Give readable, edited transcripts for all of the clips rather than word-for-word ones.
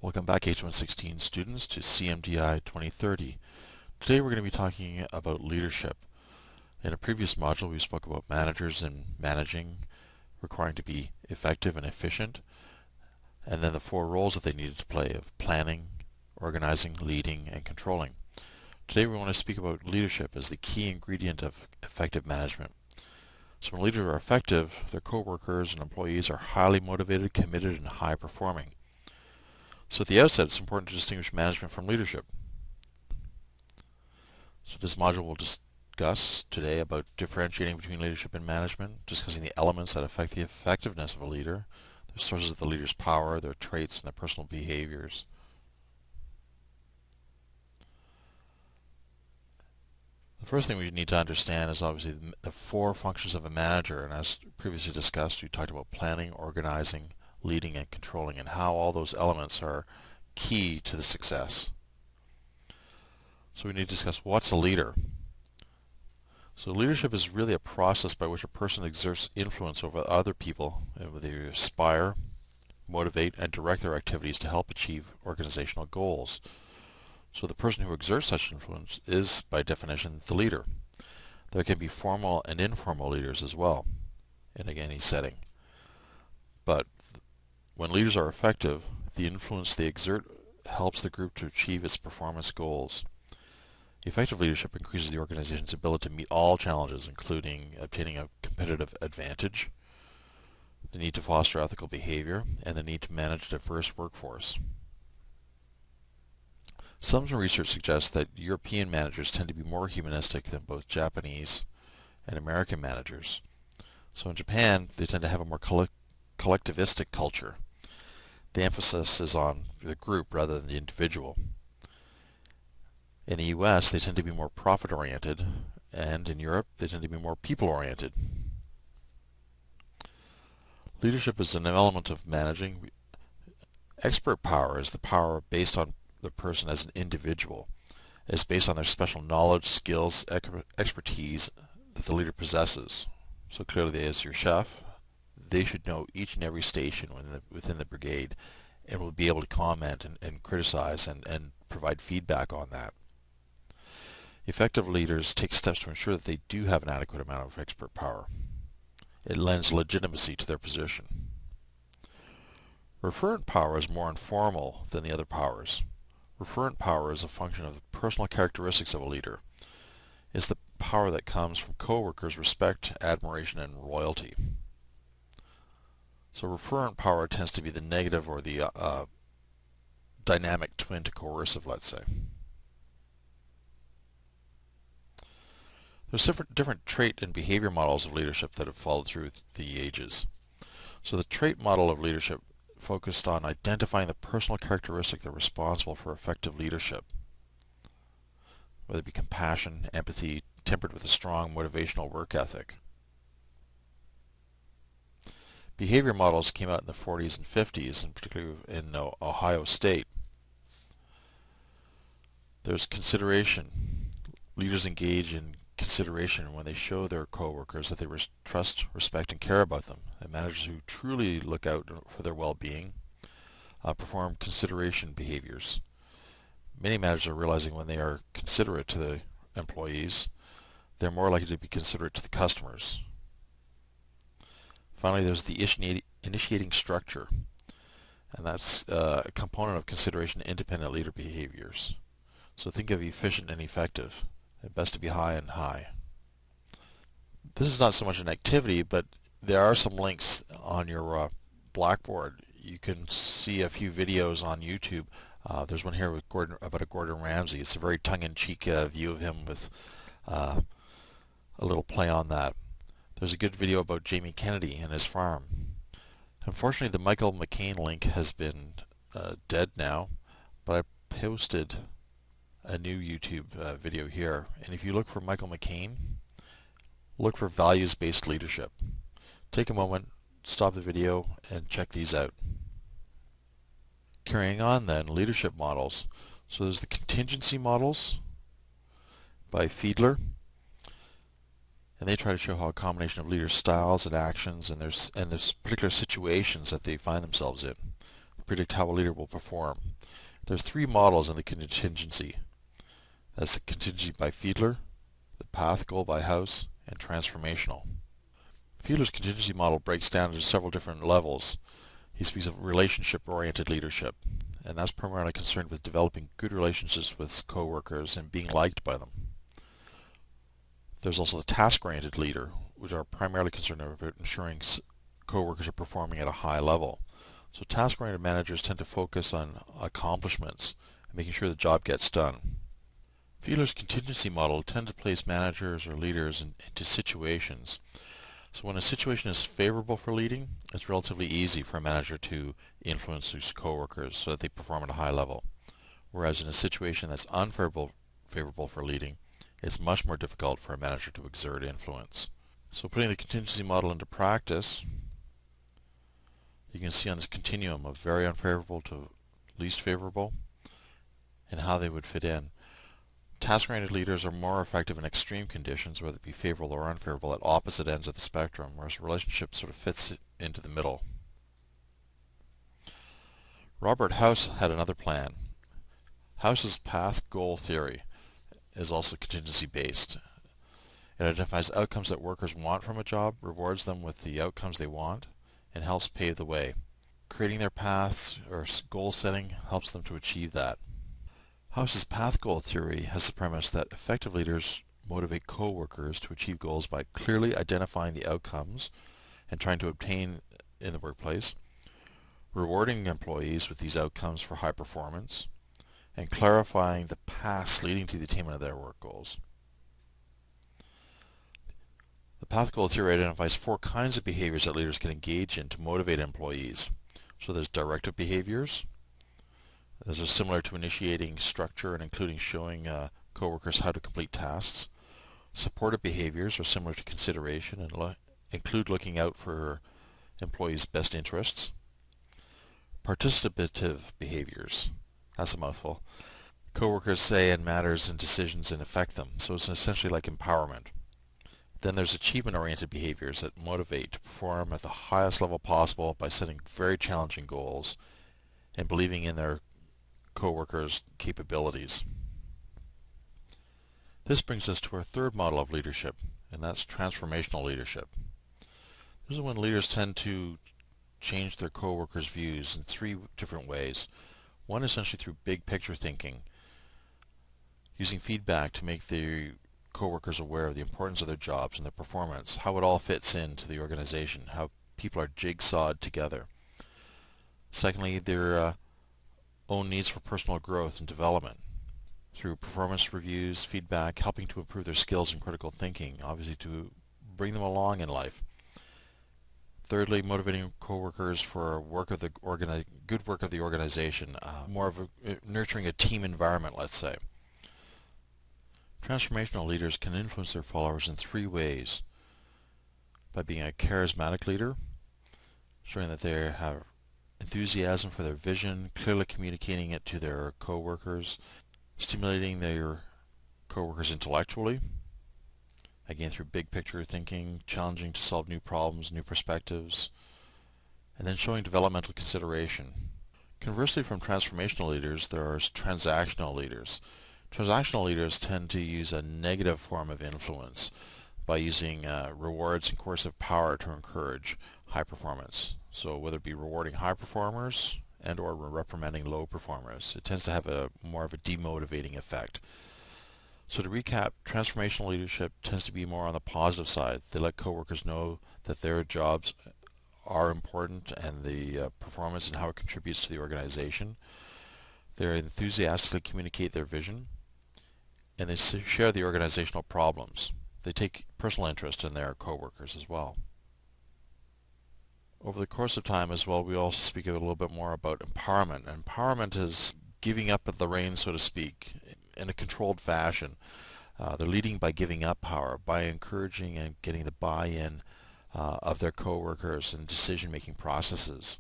Welcome back H116 students to CMDI 2030. Today we're going to be talking about leadership. In a previous module we spoke about managers and managing, requiring to be effective and efficient, and then the four roles that they needed to play of planning, organizing, leading, and controlling. Today we want to speak about leadership as the key ingredient of effective management. So when leaders are effective, their co-workers and employees are highly motivated, committed, and high performing. So at the outset, it's important to distinguish management from leadership. So this module will discuss today about differentiating between leadership and management, discussing the elements that affect the effectiveness of a leader, the sources of the leader's power, their traits, and their personal behaviors. The first thing we need to understand is obviously the four functions of a manager, and as previously discussed, we talked about planning, organizing, leading, and controlling, and how all those elements are key to the success. So we need to discuss what's a leader. So leadership is really a process by which a person exerts influence over other people, and they inspire, motivate, and direct their activities to help achieve organizational goals. So the person who exerts such influence is, by definition, the leader. There can be formal and informal leaders as well in any setting. But when leaders are effective, the influence they exert helps the group to achieve its performance goals. Effective leadership increases the organization's ability to meet all challenges, including obtaining a competitive advantage, the need to foster ethical behavior, and the need to manage a diverse workforce. Some research suggests that European managers tend to be more humanistic than both Japanese and American managers. So in Japan, they tend to have a more collectivistic culture. The emphasis is on the group rather than the individual. In the US, they tend to be more profit-oriented, and in Europe, they tend to be more people-oriented. Leadership is an element of managing. Expert power is the power based on the person as an individual. It's based on their special knowledge, skills, expertise that the leader possesses. So clearly, as your chef, they should know each and every station within the brigade and will be able to comment and criticize and provide feedback on that. Effective leaders take steps to ensure that they do have an adequate amount of expert power. It lends legitimacy to their position. Referent power is more informal than the other powers. Referent power is a function of the personal characteristics of a leader. It's the power that comes from co-workers' respect, admiration, and loyalty. So referent power tends to be the negative or the dynamic twin to coercive, let's say. There's different trait and behavior models of leadership that have followed through the ages. So the trait model of leadership focused on identifying the personal characteristics that are responsible for effective leadership, whether it be compassion, empathy, tempered with a strong motivational work ethic. Behavior models came out in the 40s and 50s, and particularly in Ohio State. There's consideration. Leaders engage in consideration when they show their co-workers that they trust, respect, and care about them. And managers who truly look out for their well-being perform consideration behaviors. Many managers are realizing when they are considerate to the employees, they're more likely to be considerate to the customers. Finally, there's the initiating structure, and that's a component of consideration independent leader behaviors. So think of efficient and effective. It best to be high and high. This is not so much an activity, but there are some links on your blackboard. You can see a few videos on YouTube. There's one here with about a Gordon Ramsay. It's a very tongue-in-cheek view of him with a little play on that. There's a good video about Jamie Kennedy and his farm. Unfortunately, the Michael McCain link has been dead now, but I posted a new YouTube video here. And if you look for Michael McCain, look for values-based leadership. Take a moment, stop the video, and check these out. Carrying on then, leadership models. So there's the contingency models by Fiedler. And they try to show how a combination of leaders' styles and actions and there's particular situations that they find themselves in. predict how a leader will perform. There's three models in the contingency. That's the contingency by Fiedler, the path goal by House, and transformational. Fiedler's contingency model breaks down into several different levels. He speaks of relationship-oriented leadership, and that's primarily concerned with developing good relationships with co-workers and being liked by them. There's also the task-oriented leader, which are primarily concerned about ensuring co-workers are performing at a high level. So task-oriented managers tend to focus on accomplishments and making sure the job gets done. Fiedler's contingency model tends to place managers or leaders into situations. So when a situation is favorable for leading, it's relatively easy for a manager to influence his co-workers so that they perform at a high level. Whereas in a situation that's unfavorable for leading, it's much more difficult for a manager to exert influence. So putting the contingency model into practice, you can see on this continuum of very unfavorable to least favorable and how they would fit in. Task-oriented leaders are more effective in extreme conditions, whether it be favorable or unfavorable, at opposite ends of the spectrum, whereas a relationship sort of fits into the middle. Robert House had another plan. House's path goal theory is also contingency-based. It identifies outcomes that workers want from a job, rewards them with the outcomes they want, and helps pave the way. Creating their paths or goal setting helps them to achieve that. House's path goal theory has the premise that effective leaders motivate co-workers to achieve goals by clearly identifying the outcomes and trying to obtain in the workplace, rewarding employees with these outcomes for high performance, and clarifying the paths leading to the attainment of their work goals. The path goal theory identifies four kinds of behaviors that leaders can engage in to motivate employees. So there's directive behaviors. Those are similar to initiating structure and including showing co-workers how to complete tasks. Supportive behaviors are similar to consideration and include looking out for employees' best interests. Participative behaviors, that's a mouthful. Co-workers say in matters and decisions and affect them, so it's essentially like empowerment. Then there's achievement-oriented behaviors that motivate to perform at the highest level possible by setting very challenging goals and believing in their co-workers' capabilities. This brings us to our third model of leadership, and that's transformational leadership. This is when leaders tend to change their co-workers' views in three different ways. One, essentially through big picture thinking, using feedback to make the co-workers aware of the importance of their jobs and their performance, how it all fits into the organization, how people are jigsawed together. Secondly, their own needs for personal growth and development through performance reviews, feedback, helping to improve their skills in critical thinking, obviously to bring them along in life. Thirdly, motivating co-workers for good work of the organization, more of nurturing a team environment, let's say. Transformational leaders can influence their followers in three ways: by being a charismatic leader, showing that they have enthusiasm for their vision, clearly communicating it to their co-workers, stimulating their co-workers intellectually, again through big picture thinking, challenging to solve new problems, new perspectives, and then showing developmental consideration. Conversely, from transformational leaders, there are transactional leaders. Transactional leaders tend to use a negative form of influence by using rewards and coercive power to encourage high performance. So whether it be rewarding high performers and or reprimanding low performers, it tends to have more of a demotivating effect. So to recap, transformational leadership tends to be more on the positive side. They let coworkers know that their jobs are important and the performance and how it contributes to the organization. They enthusiastically communicate their vision, and they share the organizational problems. They take personal interest in their coworkers as well. Over the course of time as well, we also speak a little bit more about empowerment. Empowerment is giving up the reins, so to speak, in a controlled fashion. They're leading by giving up power, by encouraging and getting the buy-in of their coworkers in decision-making processes.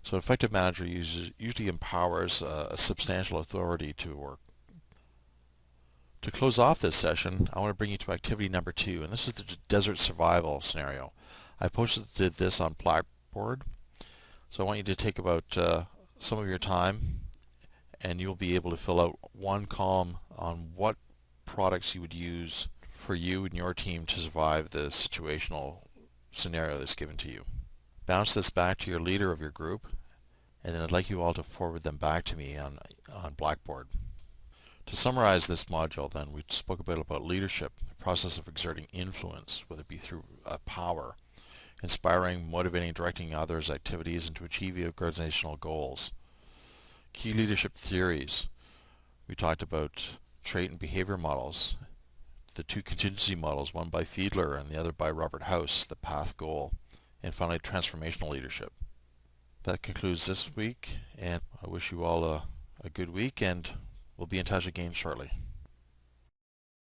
So an effective manager usually empowers a substantial authority to work. To close off this session, I want to bring you to activity number 2, and this is the desert survival scenario. I posted this on Blackboard, so I want you to take about some of your time, and you'll be able to fill out one column on what products you would use for you and your team to survive the situational scenario that's given to you. Bounce this back to your leader of your group, and then I'd like you all to forward them back to me on Blackboard. To summarize this module, then, we spoke a bit about leadership, the process of exerting influence, whether it be through power, inspiring, motivating, directing others' activities, and to achieve organizational goals. Key leadership theories. We talked about trait and behavior models, the two contingency models, one by Fiedler and the other by Robert House, the path goal, and finally transformational leadership. That concludes this week, and I wish you all a good week, and we'll be in touch again shortly.